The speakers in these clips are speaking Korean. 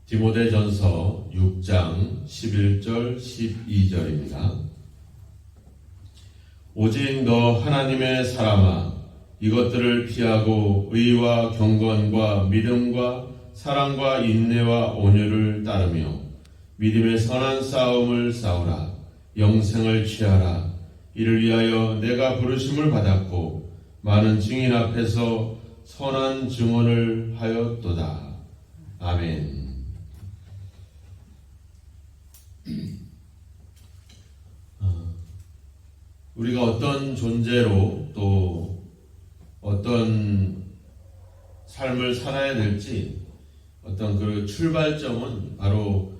디모데전서 6장 11절 12절입니다. 오직 너 하나님의 사람아, 이것들을 피하고 의와 경건과 믿음과 사랑과 인내와 온유를 따르며 믿음의 선한 싸움을 싸우라. 영생을 취하라. 이를 위하여 내가 부르심을 받았고 많은 증인 앞에서 선한 증언을 하였도다. 아멘. 우리가 어떤 존재로 또 어떤 삶을 살아야 될지, 어떤 그 출발점은 바로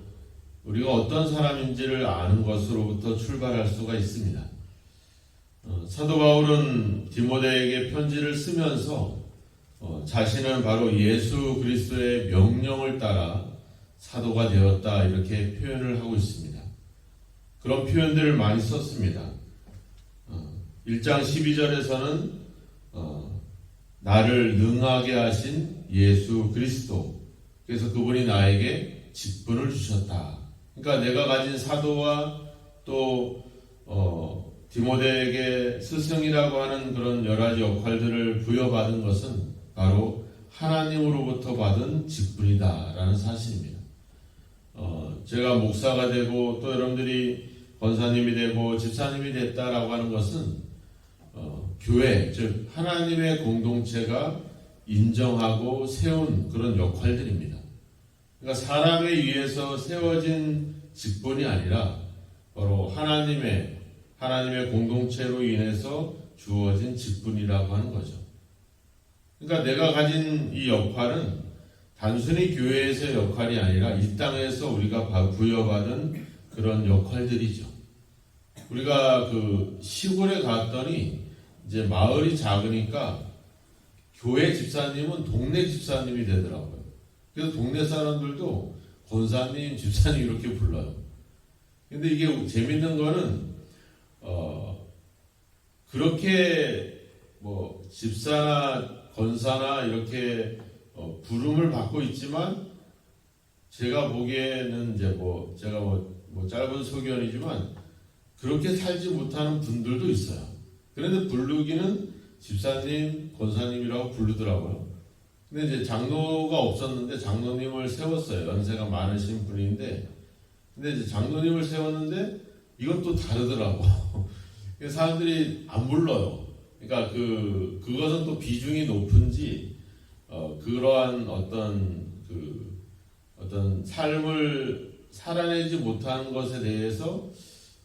우리가 어떤 사람인지를 아는 것으로부터 출발할 수가 있습니다. 사도 바울은 디모데에게 편지를 쓰면서 자신은 바로 예수 그리스도의 명령을 따라 사도가 되었다, 이렇게 표현을 하고 있습니다. 그런 표현들을 많이 썼습니다. 1장 12절에서는 나를 능하게 하신 예수 그리스도, 그래서 그분이 나에게 직분을 주셨다. 그러니까 내가 가진 사도와 또 디모데에게 스승이라고 하는 그런 여러 가지 역할들을 부여받은 것은 바로 하나님으로부터 받은 직분이다라는 사실입니다. 제가 목사가 되고 또 여러분들이 권사님이 되고 집사님이 됐다라고 하는 것은 교회, 즉 하나님의 공동체가 인정하고 세운 그런 역할들입니다. 그러니까 사람에 의해서 세워진 직분이 아니라 바로 하나님의 공동체로 인해서 주어진 직분이라고 하는 거죠. 그러니까 내가 가진 이 역할은 단순히 교회에서의 역할이 아니라 이 땅에서 우리가 부여받은 그런 역할들이죠. 우리가 그 시골에 갔더니 이제 마을이 작으니까 교회 집사님은 동네 집사님이 되더라고요. 그래서 동네 사람들도 권사님, 집사님 이렇게 불러요. 근데 이게 재밌는 거는 그렇게 뭐 집사나 권사나 이렇게 부름을 받고 있지만 제가 보기에는 이제 제가 짧은 소견이지만 그렇게 살지 못하는 분들도 있어요. 그런데 부르기는 집사님, 권사님이라고 부르더라고요. 근데 이제 장로가 없었는데 장로님을 세웠어요. 연세가 많으신 분인데, 근데 이제 장로님을 세웠는데 이것도 다르더라고. 사람들이 안 불러요. 그러니까 그것은 또 비중이 높은지 그러한 어떤 삶을 살아내지 못하는 것에 대해서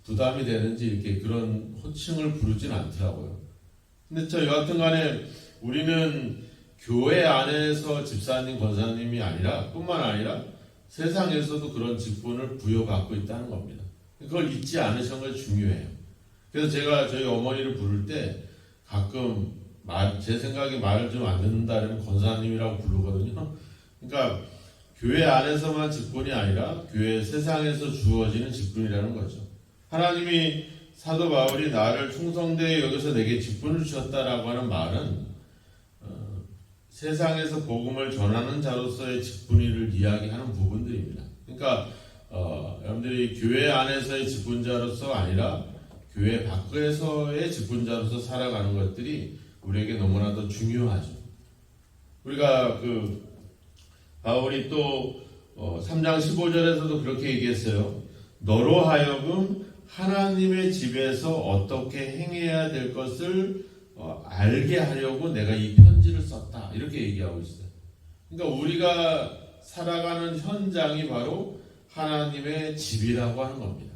부담이 되는지 이렇게 그런 호칭을 부르진 않더라고요. 근데 여하튼 간에 우리는 교회 안에서 집사님, 권사님이 뿐만 아니라 세상에서도 그런 직분을 부여받고 있다는 겁니다. 그걸 잊지 않으시는 게 중요해요. 그래서 제가 저희 어머니를 부를 때 가끔 제 생각에 말을 좀 안 듣는다 그러면 권사님이라고 부르거든요. 그러니까 교회 안에서만 직분이 아니라 교회 세상에서 주어지는 직분이라는 거죠. 하나님이 사도 바울이 나를 충성되게 여기서 내게 직분을 주셨다라고 하는 말은 세상에서 복음을 전하는 자로서의 직분을 이야기하는 부분들입니다. 그러니까 여러분들이 교회 안에서의 직분자로서 아니라 교회 밖에서의 직분자로서 살아가는 것들이 우리에게 너무나도 중요하죠. 우리가 바울이 또 3장 15절에서도 그렇게 얘기했어요. 너로 하여금 하나님의 집에서 어떻게 행해야 될 것을 알게 하려고 내가 이 편지를 썼다, 이렇게 얘기하고 있어요. 그러니까 우리가 살아가는 현장이 바로 하나님의 집이라고 하는 겁니다.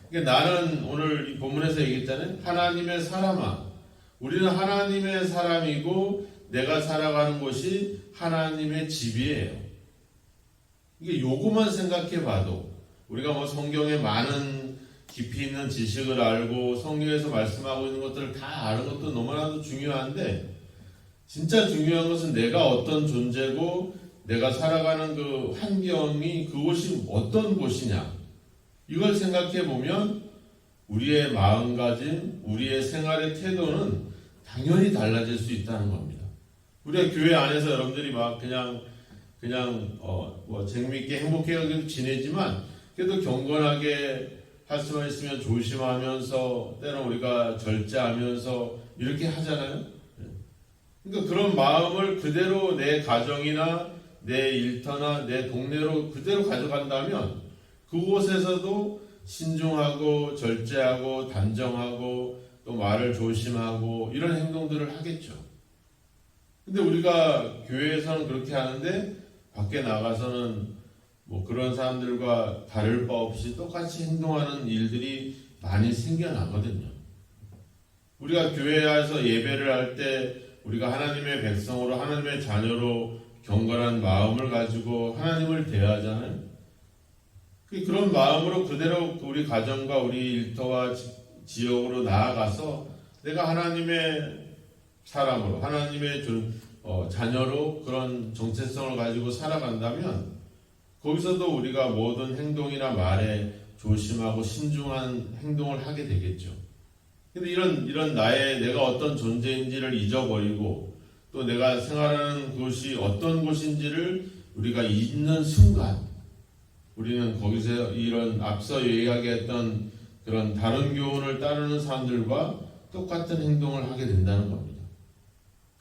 그러니까 나는 오늘 이 본문에서 얘기했잖아요. 하나님의 사람아, 우리는 하나님의 사람이고 내가 살아가는 곳이 하나님의 집이에요. 이게 요거만 생각해 봐도 우리가 성경에 많은 깊이 있는 지식을 알고 성경에서 말씀하고 있는 것들을 다 아는 것도 너무나도 중요한데, 진짜 중요한 것은 내가 어떤 존재고 내가 살아가는 그 환경이 그곳이 어떤 곳이냐, 이걸 생각해 보면 우리의 마음가짐, 우리의 생활의 태도는 당연히 달라질 수 있다는 겁니다. 우리가 교회 안에서 여러분들이 그냥 그냥 뭐 재미있게 행복하게 지내지만 그래도 경건하게 할 수만 있으면 조심하면서 때로 우리가 절제하면서 이렇게 하잖아요. 그러니까 그런 마음을 그대로 내 가정이나 내 일터나 내 동네로 그대로 가져간다면 그곳에서도 신중하고 절제하고 단정하고 또 말을 조심하고 이런 행동들을 하겠죠. 근데 우리가 교회에서는 그렇게 하는데 밖에 나가서는 뭐 그런 사람들과 다를 바 없이 똑같이 행동하는 일들이 많이 생겨나거든요. 우리가 교회에서 예배를 할 때 우리가 하나님의 백성으로 하나님의 자녀로 경건한 마음을 가지고 하나님을 대하잖아요. 그런 마음으로 그대로 우리 가정과 우리 일터와 지역으로 나아가서 내가 하나님의 사람으로 하나님의 자녀로 그런 정체성을 가지고 살아간다면 거기서도 우리가 모든 행동이나 말에 조심하고 신중한 행동을 하게 되겠죠. 근데 이런 내가 어떤 존재인지를 잊어버리고 또 내가 생활하는 곳이 어떤 곳인지를 우리가 잊는 순간 우리는 거기서 이런 앞서 이야기했던 그런 다른 교훈을 따르는 사람들과 똑같은 행동을 하게 된다는 겁니다.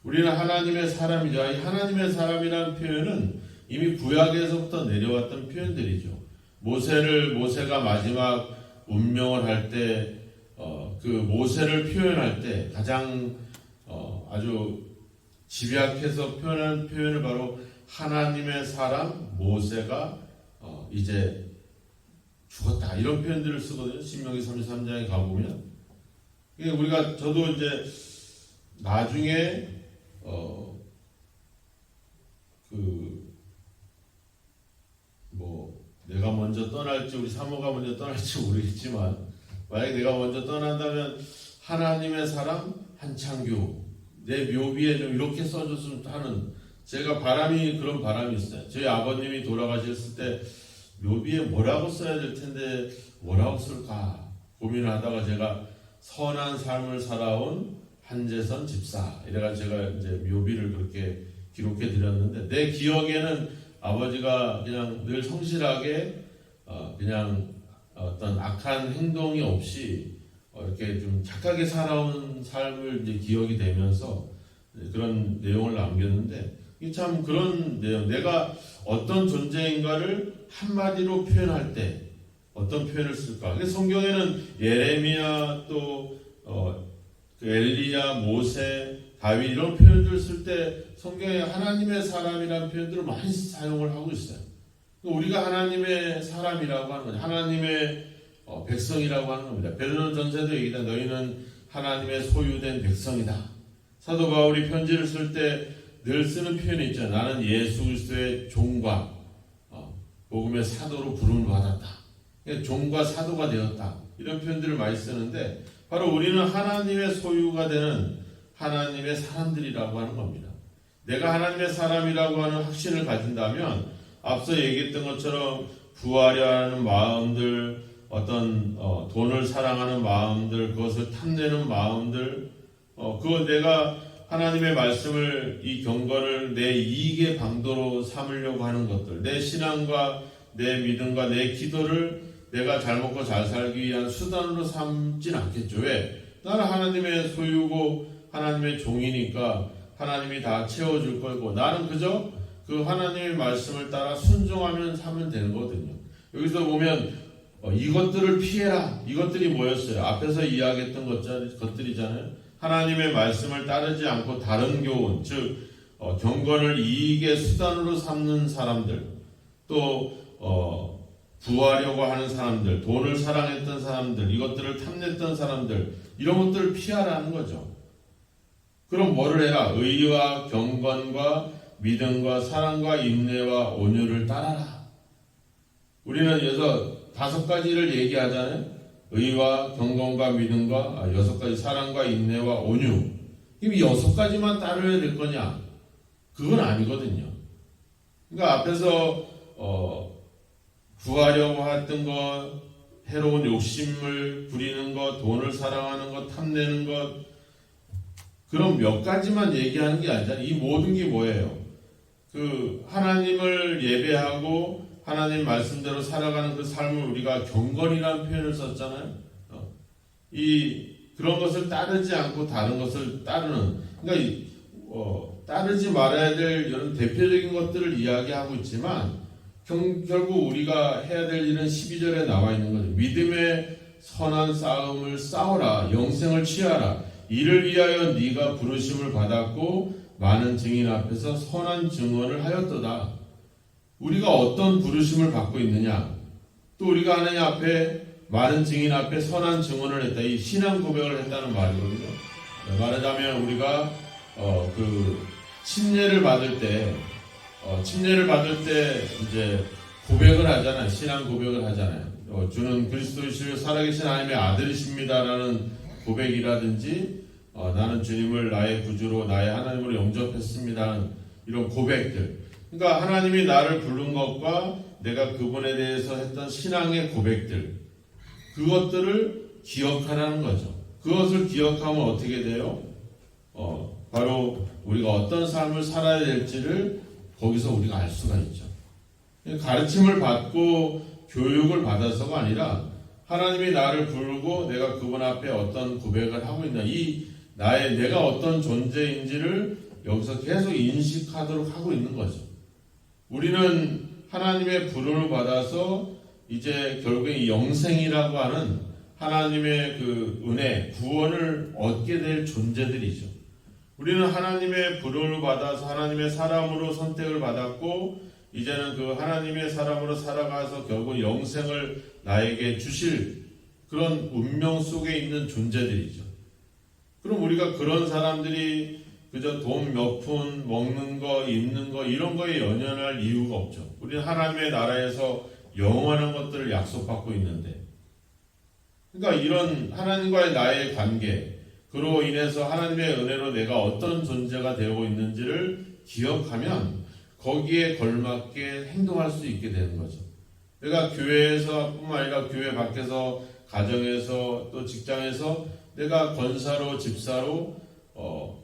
우리는 하나님의 사람이자 이 하나님의 사람이라는 표현은 이미 구약에서부터 내려왔던 표현들이죠. 모세가 마지막 운명을 할 때 그 모세를 표현할 때 가장 아주 집약해서 표현한 표현을 바로 하나님의 사람 모세가 이제 죽었다 이런 표현들을 쓰거든요. 신명기 33장에 가보면 저도 이제 나중에 내가 먼저 떠날지 우리 사모가 먼저 떠날지 모르겠지만 만약에 내가 먼저 떠난다면 하나님의 사람 한창규 내 묘비에 좀 이렇게 써줬으면 하는 제가 그런 바람이 있어요. 저희 아버님이 돌아가셨을 때 묘비에 뭐라고 써야 될 텐데 뭐라고 쓸까 고민하다가 제가 선한 삶을 살아온 한재선 집사 이래가지고 제가 이제 묘비를 그렇게 기록해 드렸는데 내 기억에는 아버지가 그냥 늘 성실하게 그냥 어떤 악한 행동이 없이 이렇게 좀 착하게 살아온 삶을 이제 기억이 되면서 그런 내용을 남겼는데 참 그런 내용 내가 어떤 존재인가를 한마디로 표현할 때 어떤 표현을 쓸까? 성경에는 예레미야 또 엘리야, 모세, 다윗 이런 표현들을 쓸 때 성경에 하나님의 사람이라는 표현들을 많이 사용을 하고 있어요. 우리가 하나님의 사람이라고 하는 거죠. 하나님의 백성이라고 하는 겁니다. 베드로 전서도 얘기다. 너희는 하나님의 소유된 백성이다. 사도 바울이 편지를 쓸 때 늘 쓰는 표현이 있잖아요. 나는 예수 그리스도의 종과 복음의 사도로 부름을 받았다. 종과 사도가 되었다. 이런 표현들을 많이 쓰는데 바로 우리는 하나님의 소유가 되는 하나님의 사람들이라고 하는 겁니다. 내가 하나님의 사람이라고 하는 확신을 가진다면 앞서 얘기했던 것처럼 부하려 하는 마음들, 어떤 돈을 사랑하는 마음들, 그것을 탐내는 마음들, 그거 내가 하나님의 말씀을 이 경건을 내 이익의 방도로 삼으려고 하는 것들, 내 신앙과 내 믿음과 내 기도를 내가 잘 먹고 잘 살기 위한 수단으로 삼진 않겠죠. 왜? 나는 하나님의 소유고 하나님의 종이니까 하나님이 다 채워줄 거고 나는 그저 그 하나님의 말씀을 따라 순종하면 하면 되는 거거든요. 여기서 보면 이것들을 피해라. 이것들이 뭐였어요? 앞에서 이야기했던 것들이잖아요. 하나님의 말씀을 따르지 않고 다른 교훈, 즉 경건을 이익의 수단으로 삼는 사람들, 또 부하려고 하는 사람들, 돈을 사랑했던 사람들, 이것들을 탐냈던 사람들, 이런 것들을 피하라는 거죠. 그럼 뭐를 해라? 의와 경건과 믿음과 사랑과 인내와 온유를 따라라. 우리는 여기서 5가지를 얘기하잖아요. 의와 경건과 믿음과 6가지 사랑과 인내와 온유. 그럼 이 6가지만 따르야 될 거냐? 그건 아니거든요. 그러니까 앞에서 구하려고 했던 것, 해로운 욕심을 부리는 것, 돈을 사랑하는 것, 탐내는 것, 그런 몇 가지만 얘기하는 게 아니잖아요. 이 모든 게 뭐예요? 그 하나님을 예배하고 하나님 말씀대로 살아가는 그 삶을 우리가 경건이라는 표현을 썼잖아요. 그런 것을 따르지 않고 다른 것을 따르는, 그러니까 따르지 말아야 될 이런 대표적인 것들을 이야기하고 있지만 결국 우리가 해야 될 일은 12절에 나와 있는 거죠. 믿음의 선한 싸움을 싸워라. 영생을 취하라. 이를 위하여 네가 부르심을 받았고 많은 증인 앞에서 선한 증언을 하였도다. 우리가 어떤 부르심을 받고 있느냐, 또 우리가 하나님 앞에 많은 증인 앞에 선한 증언을 했다. 이 신앙 고백을 했다는 말이거든요. 말하자면 우리가 침례를 받을 때 이제 고백을 하잖아요. 신앙 고백을 하잖아요. 주는 그리스도이시요 살아계신 하나님의 아들이십니다라는 고백이라든지 나는 주님을 나의 구주로 나의 하나님으로 영접했습니다. 이런 고백들. 그러니까 하나님이 나를 부른 것과 내가 그분에 대해서 했던 신앙의 고백들, 그것들을 기억하라는 거죠. 그것을 기억하면 어떻게 돼요? 바로 우리가 어떤 삶을 살아야 될지를 거기서 우리가 알 수가 있죠. 가르침을 받고 교육을 받아서가 아니라 하나님이 나를 부르고 내가 그분 앞에 어떤 고백을 하고 있나, 내가 어떤 존재인지를 여기서 계속 인식하도록 하고 있는 거죠. 우리는 하나님의 부름을 받아서 이제 결국에 이 영생이라고 하는 하나님의 그 은혜, 구원을 얻게 될 존재들이죠. 우리는 하나님의 부름을 받아서 하나님의 사람으로 선택을 받았고 이제는 그 하나님의 사람으로 살아가서 결국 영생을 나에게 주실 그런 운명 속에 있는 존재들이죠. 그럼 우리가 그런 사람들이 그저 돈 몇 푼, 먹는 거, 입는 거 이런 거에 연연할 이유가 없죠. 우리는 하나님의 나라에서 영원한 것들을 약속받고 있는데, 그러니까 이런 하나님과의 나의 관계, 그로 인해서 하나님의 은혜로 내가 어떤 존재가 되고 있는지를 기억하면 거기에 걸맞게 행동할 수 있게 되는 거죠. 내가 교회에서 뿐만 아니라 교회 밖에서, 가정에서, 또 직장에서 내가 권사로, 집사로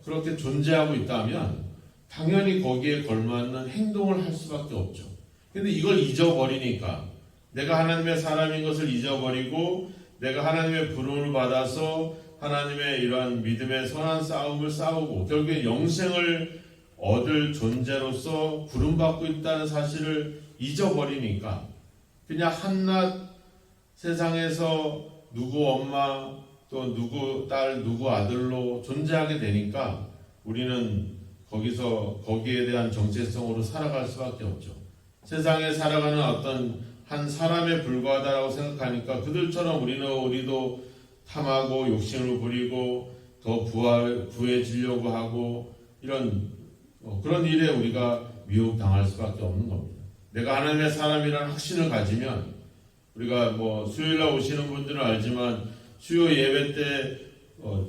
그렇게 존재하고 있다면 당연히 거기에 걸맞는 행동을 할 수밖에 없죠. 근데 이걸 잊어버리니까, 내가 하나님의 사람인 것을 잊어버리고 내가 하나님의 부름을 받아서 하나님의 이러한 믿음의 선한 싸움을 싸우고 결국에 영생을 얻을 존재로서 부름받고 있다는 사실을 잊어버리니까 그냥 한낱 세상에서 누구 엄마 또 누구 딸 누구 아들로 존재하게 되니까 우리는 거기에 대한 정체성으로 살아갈 수밖에 없죠. 세상에 살아가는 어떤 한 사람에 불과하다라고 생각하니까 그들처럼 우리도 탐하고 욕심을 부리고 더 부해지려고 하고 그런 일에 우리가 미혹당할 수밖에 없는 겁니다. 내가 하나님의 사람이라는 확신을 가지면, 우리가 수요일날 오시는 분들은 알지만 수요 예배 때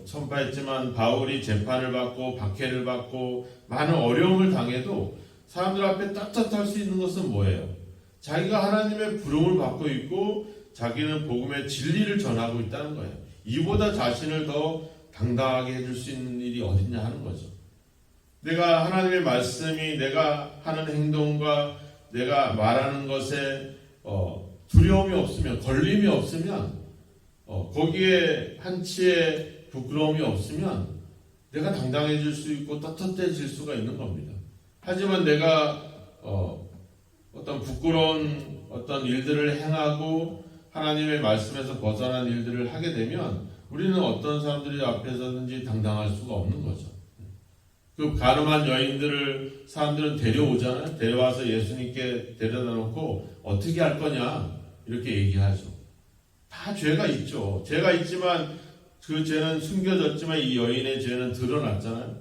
천파했지만 바울이 재판을 받고 박해를 받고 많은 어려움을 당해도 사람들 앞에 떳떳할 수 있는 것은 뭐예요? 자기가 하나님의 부름을 받고 있고 자기는 복음의 진리를 전하고 있다는 거예요. 이보다 자신을 더 당당하게 해줄 수 있는 일이 어딨냐 하는 거죠. 내가 하나님의 말씀이 내가 하는 행동과 내가 말하는 것에 두려움이 없으면, 걸림이 없으면, 거기에 한치의 부끄러움이 없으면 내가 당당해질 수 있고 떳떳해질 수가 있는 겁니다. 하지만 내가 어떤 부끄러운 어떤 일들을 행하고 하나님의 말씀에서 벗어난 일들을 하게 되면 우리는 어떤 사람들이 앞에서든지 당당할 수가 없는 거죠. 그 가늠한 여인들을 사람들은 데려오잖아요. 데려와서 예수님께 데려다 놓고 어떻게 할 거냐 이렇게 얘기하죠. 다 죄가 있죠. 죄가 있지만 그 죄는 숨겨졌지만 이 여인의 죄는 드러났잖아요.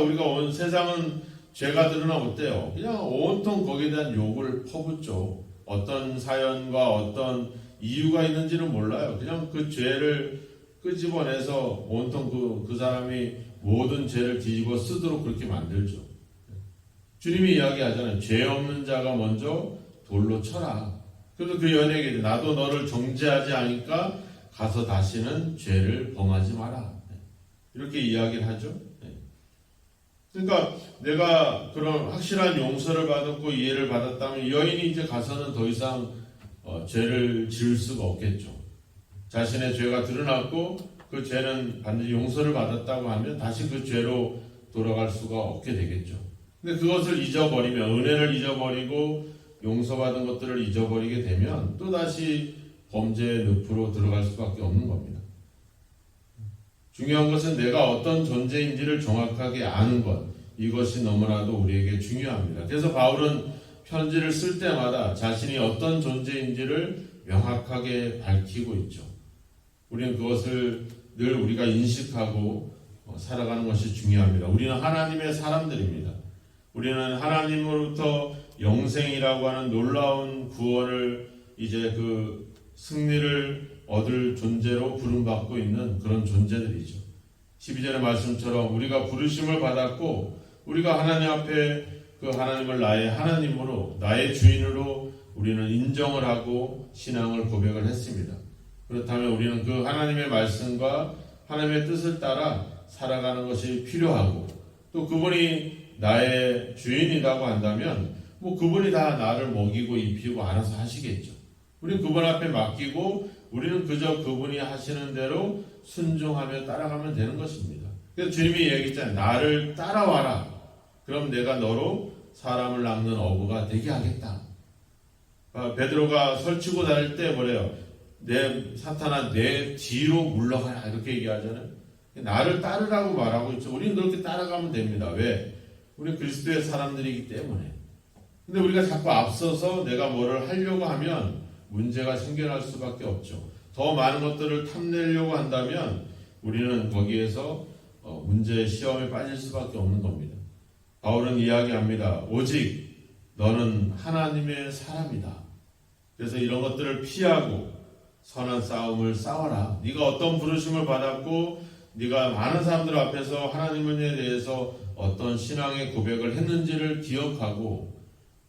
우리가 온 세상은 죄가 드러나면 어때요? 그냥 온통 거기에 대한 욕을 퍼붓죠. 어떤 사연과 어떤 이유가 있는지는 몰라요. 그냥 그 죄를 끄집어내서 온통 그 사람이 모든 죄를 뒤집어 쓰도록 그렇게 만들죠. 주님이 이야기하잖아요. 죄 없는 자가 먼저 돌로 쳐라. 그래서 그 여인에게 나도 너를 정죄하지 않으니까 가서 다시는 죄를 범하지 마라. 이렇게 이야기를 하죠. 그러니까 내가 그런 확실한 용서를 받았고 이해를 받았다면 여인이 이제 가서는 더 이상 죄를 지을 수가 없겠죠. 자신의 죄가 드러났고 그 죄는 반드시 용서를 받았다고 하면 다시 그 죄로 돌아갈 수가 없게 되겠죠. 근데 그것을 잊어버리면, 은혜를 잊어버리고 용서받은 것들을 잊어버리게 되면 또다시 범죄의 늪으로 들어갈 수밖에 없는 겁니다. 중요한 것은 내가 어떤 존재인지를 정확하게 아는 것, 이것이 너무나도 우리에게 중요합니다. 그래서 바울은 편지를 쓸 때마다 자신이 어떤 존재인지를 명확하게 밝히고 있죠. 우리는 그것을 늘 우리가 인식하고 살아가는 것이 중요합니다. 우리는 하나님의 사람들입니다. 우리는 하나님으로부터 영생이라고 하는 놀라운 구원을 이제 그 승리를 얻을 존재로 부름받고 있는 그런 존재들이죠. 12절의 말씀처럼 우리가 부르심을 받았고 우리가 하나님 앞에 그 하나님을 나의 하나님으로 나의 주인으로 우리는 인정을 하고 신앙을 고백을 했습니다. 그렇다면 우리는 그 하나님의 말씀과 하나님의 뜻을 따라 살아가는 것이 필요하고 또 그분이 나의 주인이라고 한다면 그분이 다 나를 먹이고 입히고 알아서 하시겠죠. 우리는 그분 앞에 맡기고 우리는 그저 그분이 하시는 대로 순종하며 따라가면 되는 것입니다. 그래서 주님이 얘기했잖아요. 나를 따라와라. 그럼 내가 너로 사람을 낚는 어부가 되게 하겠다. 베드로가 설치고 다닐 때 뭐래요? 사탄아 내 뒤로 물러가라 이렇게 얘기하잖아요. 나를 따르라고 말하고 있죠. 우리는 그렇게 따라가면 됩니다. 왜? 우리 그리스도의 사람들이기 때문에. 근데 우리가 자꾸 앞서서 내가 뭐를 하려고 하면 문제가 생겨날 수밖에 없죠. 더 많은 것들을 탐내려고 한다면 우리는 거기에서 문제의 시험에 빠질 수밖에 없는 겁니다. 바울은 이야기합니다. 오직 너는 하나님의 사람이다. 그래서 이런 것들을 피하고 선한 싸움을 싸워라. 네가 어떤 부르심을 받았고 네가 많은 사람들 앞에서 하나님에 대해서 어떤 신앙의 고백을 했는지를 기억하고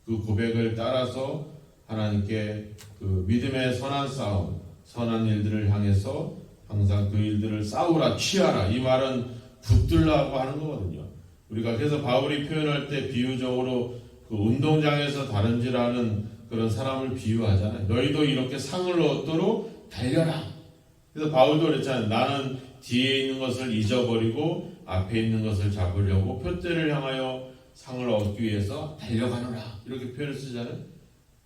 그 고백을 따라서 하나님께 그 믿음의 선한 싸움, 선한 일들을 향해서 항상 그 일들을 싸우라, 취하라. 이 말은 붙들라고 하는 거거든요. 우리가 그래서 바울이 표현할 때 비유적으로 그 운동장에서 다른질하는 그런 사람을 비유하잖아요. 너희도 이렇게 상을 얻도록 달려라. 그래서 바울도 그랬잖아요. 나는 뒤에 있는 것을 잊어버리고 앞에 있는 것을 잡으려고 표대를 향하여 상을 얻기 위해서 달려가노라. 이렇게 표현을 쓰잖아요.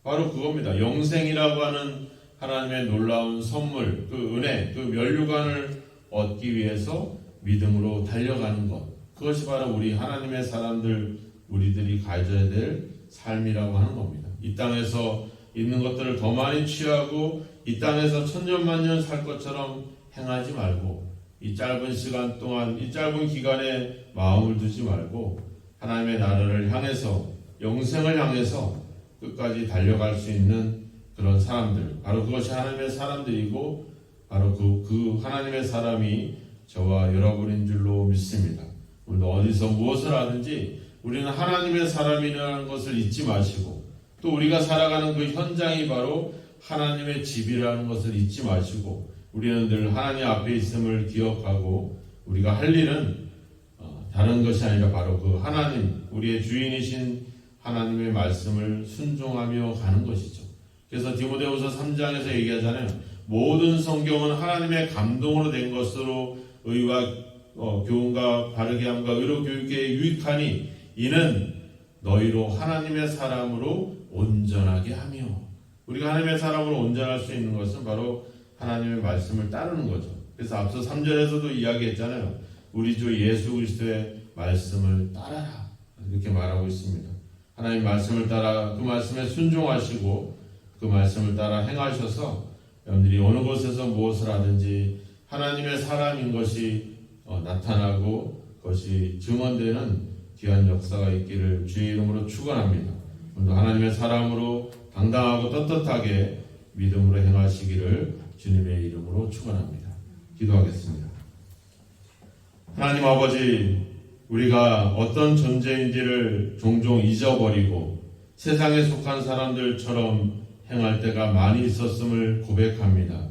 바로 그겁니다. 영생이라고 하는 하나님의 놀라운 선물, 그 은혜, 그 면류관을 얻기 위해서 믿음으로 달려가는 것. 그것이 바로 우리 하나님의 사람들, 우리들이 가져야 될 삶이라고 하는 겁니다. 이 땅에서 있는 것들을 더 많이 취하고 이 땅에서 천년만년 살 것처럼 행하지 말고 이 짧은 시간 동안, 이 짧은 기간에 마음을 두지 말고 하나님의 나라를 향해서, 영생을 향해서 끝까지 달려갈 수 있는 그런 사람들, 바로 그것이 하나님의 사람들이고 바로 그 하나님의 사람이 저와 여러분인 줄로 믿습니다. 오늘도 어디서 무엇을 하든지 우리는 하나님의 사람이라는 것을 잊지 마시고 또 우리가 살아가는 그 현장이 바로 하나님의 집이라는 것을 잊지 마시고 우리는 늘 하나님 앞에 있음을 기억하고 우리가 할 일은 다른 것이 아니라 바로 그 하나님, 우리의 주인이신 하나님의 말씀을 순종하며 가는 것이죠. 그래서 디모데후서 3장에서 얘기하잖아요. 모든 성경은 하나님의 감동으로 된 것으로 의와 교훈과 바르게 함과 의로 교육에 유익하니 이는 너희로 하나님의 사람으로 온전하게 하며, 우리가 하나님의 사람으로 온전할 수 있는 것은 바로 하나님의 말씀을 따르는 거죠. 그래서 앞서 3절에서도 이야기했잖아요. 우리 주 예수 그리스도의 말씀을 따라라 이렇게 말하고 있습니다. 하나님 말씀을 따라 그 말씀에 순종하시고 그 말씀을 따라 행하셔서 여러분들이 어느 곳에서 무엇을 하든지 하나님의 사람인 것이 나타나고 그것이 증언되는 귀한 역사가 있기를 주의 이름으로 축원합니다. 오늘도 하나님의 사람으로 당당하고 떳떳하게 믿음으로 행하시기를 주님의 이름으로 축원합니다. 기도하겠습니다. 하나님 아버지, 우리가 어떤 존재인지를 종종 잊어버리고 세상에 속한 사람들처럼 행할 때가 많이 있었음을 고백합니다.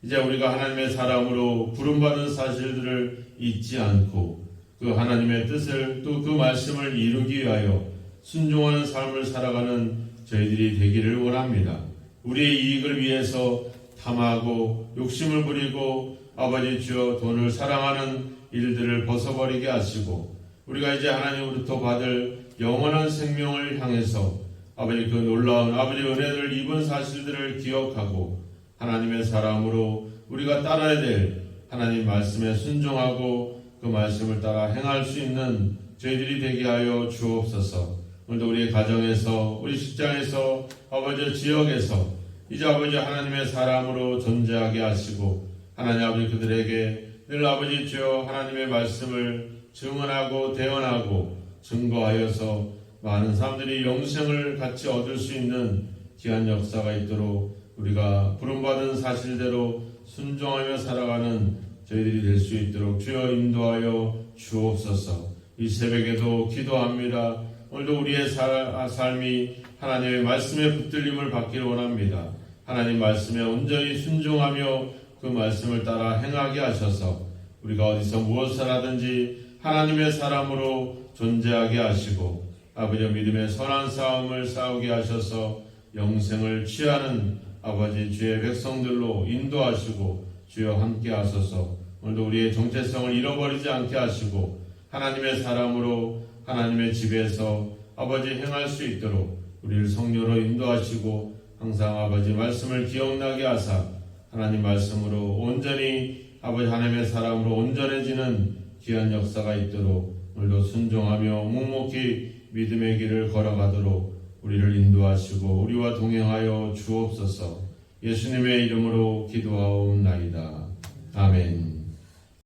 이제 우리가 하나님의 사람으로 부름받은 사실들을 잊지 않고 그 그 하나님의 뜻을 또 그 말씀을 이루기 위하여 순종하는 삶을 살아가는 저희들이 되기를 원합니다. 우리의 이익을 위해서 탐하고 욕심을 부리고 아버지 주여 돈을 사랑하는 일들을 벗어버리게 하시고 우리가 이제 하나님으로부터 받을 영원한 생명을 향해서 아버지 그 놀라운 아버지 은혜를 입은 사실들을 기억하고 하나님의 사람으로 우리가 따라야 될 하나님 말씀에 순종하고 그 말씀을 따라 행할 수 있는 저희들이 되게 하여 주옵소서. 오늘도 우리의 가정에서 우리 직장에서 아버지 지역에서 이제 아버지 하나님의 사람으로 존재하게 하시고 하나님 아버지 그들에게 늘 아버지 주여 하나님의 말씀을 증언하고 대언하고 증거하여서 많은 사람들이 영생을 같이 얻을 수 있는 귀한 역사가 있도록 우리가 부름받은 사실대로 순종하며 살아가는 저희들이 될 수 있도록 주여 인도하여 주옵소서. 이 새벽에도 기도합니다. 오늘도 우리의 삶이 하나님의 말씀에 붙들림을 받기를 원합니다. 하나님 말씀에 온전히 순종하며 그 말씀을 따라 행하게 하셔서 우리가 어디서 무엇을 하든지 하나님의 사람으로 존재하게 하시고 아버지의 믿음의 선한 싸움을 싸우게 하셔서 영생을 취하는 아버지 주의 백성들로 인도하시고 주여 함께 하소서. 오늘도 우리의 정체성을 잃어버리지 않게 하시고 하나님의 사람으로 하나님의 집에서 아버지 행할 수 있도록 우리를 성령으로 인도하시고 항상 아버지 말씀을 기억나게 하사 하나님 말씀으로 온전히 아버지 하나님의 사람으로 온전해지는 귀한 역사가 있도록 오늘도 순종하며 묵묵히 믿음의 길을 걸어가도록 우리를 인도하시고 우리와 동행하여 주옵소서. 예수님의 이름으로 기도하옵나이다. 아멘.